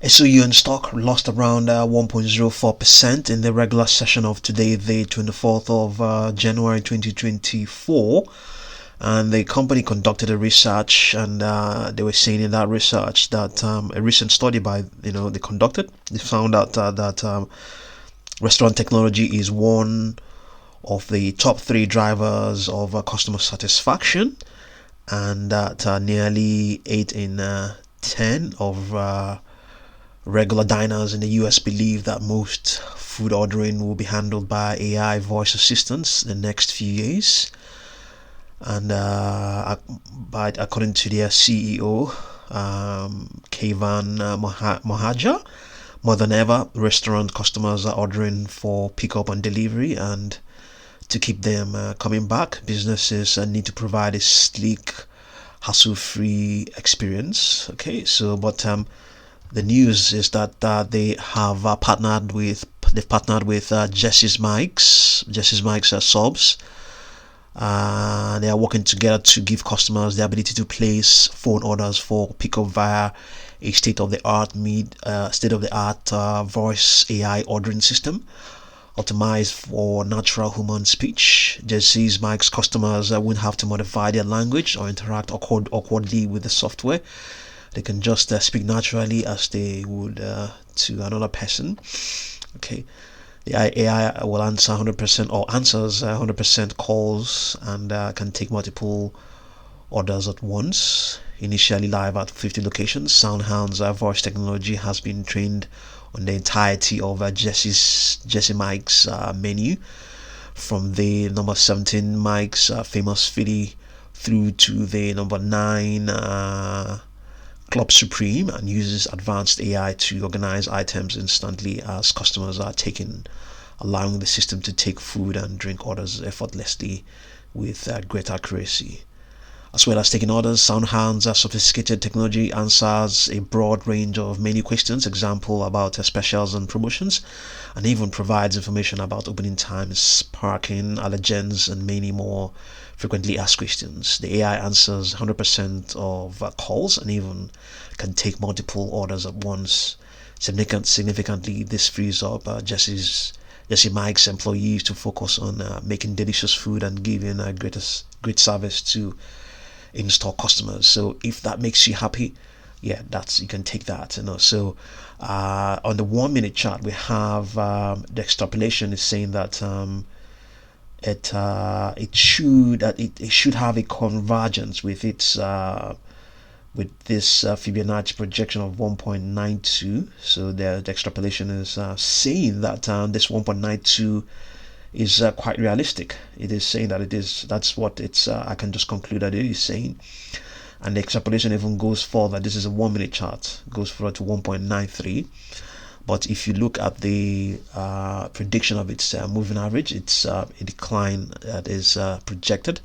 SOUN stock lost around 1.04% in the regular session of today, the 24th of January 2024. And the company conducted a research, and they were saying in that research that a recent study they conducted, they found out that restaurant technology is one of the top three drivers of customer satisfaction, and that nearly 8 in 10 of regular diners in the US believe that most food ordering will be handled by AI voice assistants in the next few years. And but according to their CEO, Kevan Mohaja, more than ever, restaurant customers are ordering for pickup and delivery, and to keep them coming back, businesses need to provide a sleek, hassle-free experience. Okay, so but the news is that they've partnered with Jesse's Mics subs. They are working together to give customers the ability to place phone orders for pickup via a state-of-the-art voice AI ordering system optimized for natural human speech. Jesse's Mike's customers won't have to modify their language or interact awkwardly with the software. They can just speak naturally as they would to another person. Okay, the AI will answer 100% or answers 100% calls, and can take multiple orders at once. Initially live at 50 locations, SoundHound's voice technology has been trained on the entirety of Jesse Mike's menu, from the number 17 Mike's famous Philly through to the number 9 Club Supreme, and uses advanced AI to organize items instantly as customers are taken, allowing the system to take food and drink orders effortlessly with great accuracy. As well as taking orders, SoundHound's sophisticated technology answers a broad range of menu questions, example about specials and promotions, and even provides information about opening times, parking, allergens, and many more frequently asked questions. The AI answers 100% of calls and even can take multiple orders at once. Significantly, this frees up Jesse Mike's employees to focus on making delicious food and giving great service to in-store customers. So if that makes you happy, yeah, that's, you can take that. So on the 1 minute chart, we have the extrapolation is saying that it should have a convergence with its this Fibonacci projection of 1.92. So the extrapolation is saying that this 1.92 is quite realistic. It is saying that it is. That's what it's. I can just conclude that it is saying, and the extrapolation even goes further. This is a 1 minute chart. Goes further to 1.93. But if you look at the prediction of its moving average, it's a decline that is projected.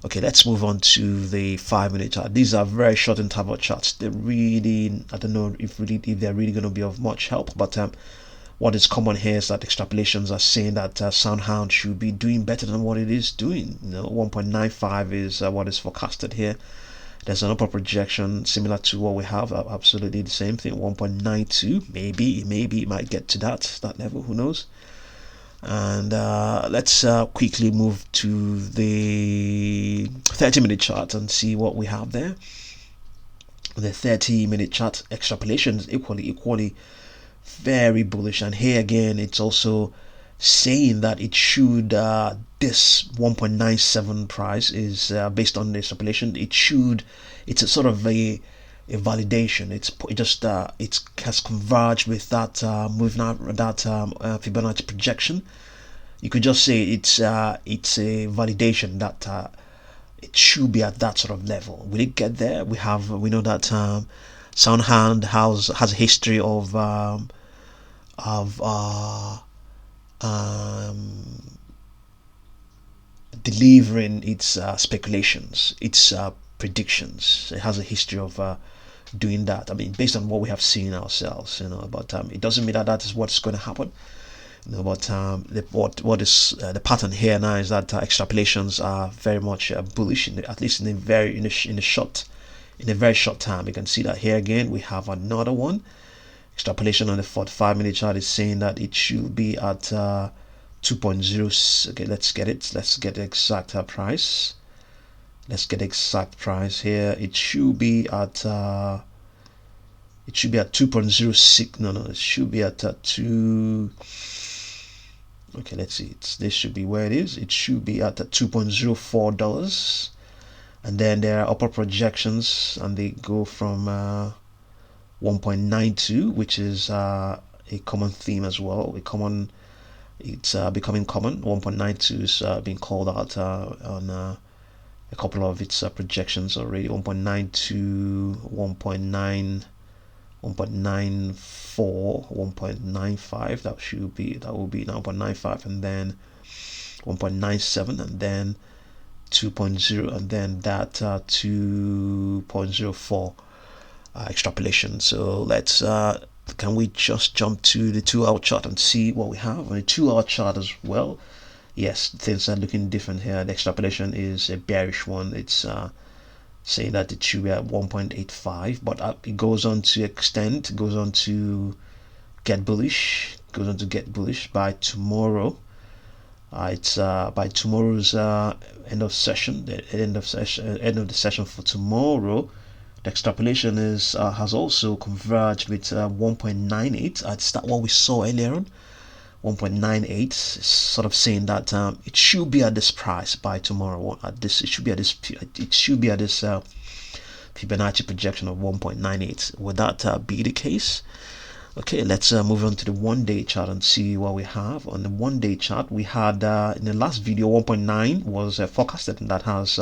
Okay, let's move on to the 5 minute chart. These are very short interval charts. They're really, I don't know if they're really going to be of much help, but what is common here is that extrapolations are saying that SoundHound should be doing better than what it is doing. 1.95 is what is forecasted here. There's an upper projection similar to what we have, absolutely the same thing, 1.92. Maybe it might get to that level, who knows. And let's quickly move to the 30-minute chart and see what we have there. The 30-minute chart extrapolation is equally very bullish, and here again it's also saying that it should this 1.97 price is based on the extrapolation. It's a sort of a validation. It has converged with that Fibonacci projection. You could just say it's a validation that it should be at that sort of level. Will it get there? We know that SoundHound has a history of delivering its speculations, its predictions. It has a history of doing that. I mean, based on what we have seen ourselves, but it doesn't mean that is what's going to happen. But what is the pattern here now is that extrapolations are very much bullish, at least in a very short time. You can see that here again we have another one. Extrapolation on the 45-minute chart is saying that it should be at 2.0. Okay, let's get the exact price. Let's get the exact price here. It should be at 2.06. No, it should be at 2. Okay, let's see. This should be where it is. It should be at $2.04. And then there are upper projections, and they go from 1.92, which is a common theme as well. It's becoming common. 1.92 is being called out on a couple of its projections already. 1.92, 1.9, 1.94, 1.95. That will be 1.95, and then 1.97, and then 2.0, and then that 2.04 extrapolation. So let's can we just jump to the 2-hour chart and see what we have on the 2-hour chart as well? Yes, things are looking different here. The extrapolation is a bearish one. It's saying that it should be at 1.85, but it goes on to extend, goes on to get bullish, by tomorrow. It's by tomorrow's end of the session for tomorrow. The extrapolation is has also converged with 1.98. That's what we saw earlier on. 1.98, sort of saying that it should be at this price by tomorrow. It should be at this Fibonacci projection of 1.98. Would that be the case? Okay, let's move on to the 1-day chart and see what we have. On the 1-day chart, we had in the last video 1.9 was forecasted, and that has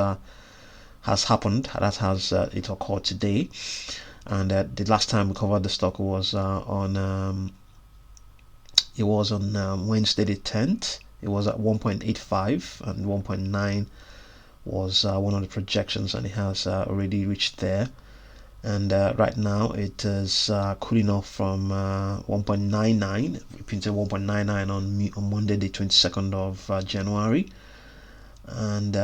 happened. That has it occurred today. And the last time we covered the stock was on Wednesday the 10th. It was at 1.85, and 1.9 was one of the projections, and it has already reached there. And right now it is cooling off from 1.99. We printed 1.99 on Monday the 22nd of January, and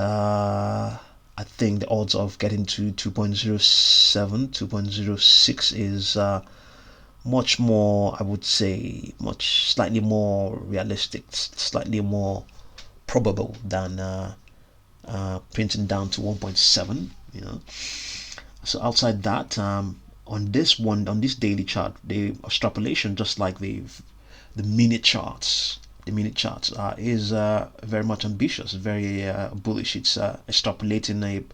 I think the odds of getting to 2.07, 2.06 is much more, I would say, slightly more realistic, slightly more probable than printing down to 1.7. So outside that, on this daily chart, the extrapolation, just like the minute charts, is very much ambitious, very bullish. It's extrapolating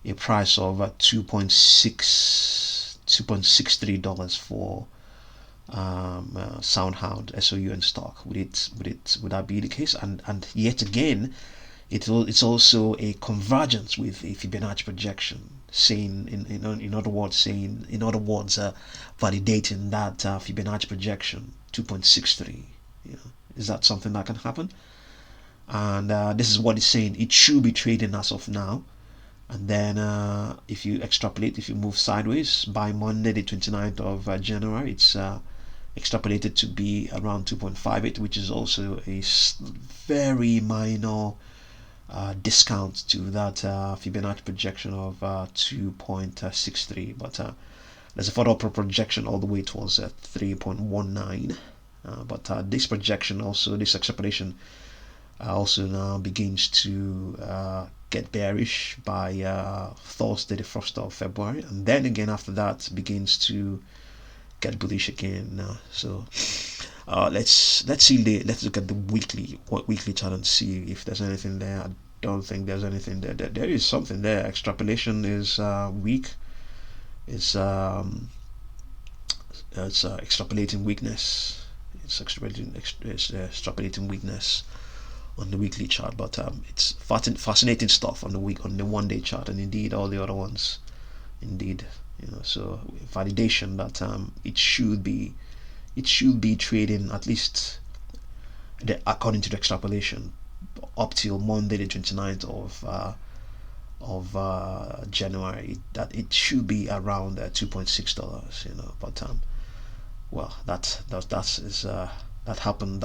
a price of $2.63 for SoundHound SOUN stock. Would that be the case? And yet again, it's also a convergence with a Fibonacci projection, saying in other words validating that Fibonacci projection 2.63. Is that something that can happen? And this is what it's saying. It should be trading as of now, and then if you extrapolate, if you move sideways by Monday the 29th of January, it's extrapolated to be around 2.58, which is also a very minor discount to that Fibonacci projection of 2.63, but there's a further upper projection all the way towards 3.19. But this projection, also this extrapolation, also now begins to get bearish by Thursday the 1st of February, and then again after that begins to get bullish again. So let's look at the weekly chart and see if there's anything there. I don't think there's anything there. There is something there. Extrapolation is weak. It's extrapolating weakness. It's extrapolating weakness on the weekly chart, but it's fascinating stuff on the 1-day chart, and indeed all the other ones. Indeed, so validation that it should be trading, at least according to the extrapolation, up till Monday the 29th of January, that it should be around $2.6. But well, that happened.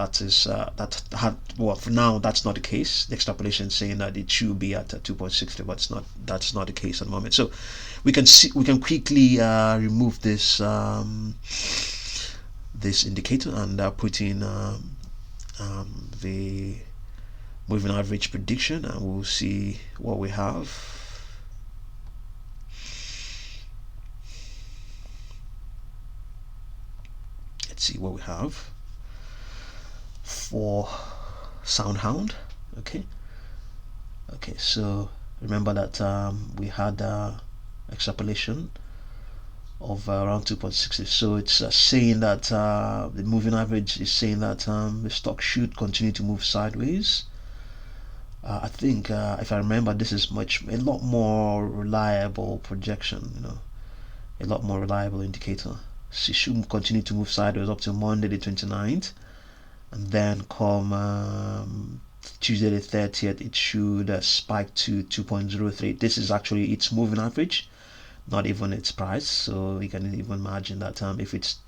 Well, for now that's not the case. The extrapolation is saying that it should be at 2.60, but that's not the case at the moment. So we can quickly remove this this indicator and put in the moving average prediction, and we'll see what we have. Let's see what we have for SoundHound. Okay, so remember that we had extrapolation of around 2.60, so it's saying that the moving average is saying that the stock should continue to move sideways. I think if I remember, this is a lot more reliable projection, a lot more reliable indicator. So it should continue to move sideways up to Monday the 29th, and then come Tuesday the 30th it should spike to 2.03. This is actually its moving average, not even its price. So you can even imagine that if it's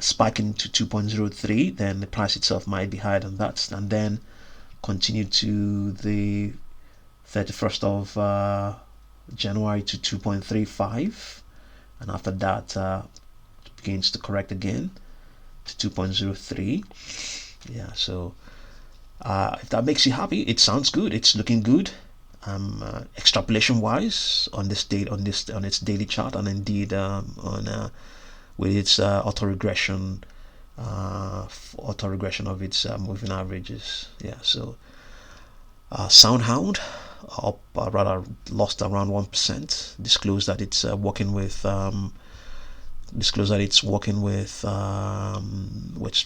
spiking to 2.03, then the price itself might be higher than that, and then continue to the 31st of January to 2.35, and after that begins to correct again to 2.03. Yeah, so if that makes you happy, it sounds good, it's looking good. Extrapolation wise on its daily chart, and indeed with its auto regression of its moving averages. Yeah, so SoundHound up rather lost around 1%. Disclosed that it's working with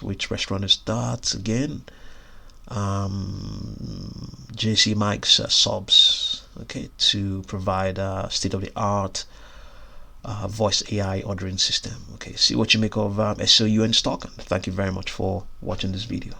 which restaurant is that again? JC Mike's subs, okay, to provide a state-of-the-art voice AI ordering system. Okay, see what you make of SOUN stock, and thank you very much for watching this video.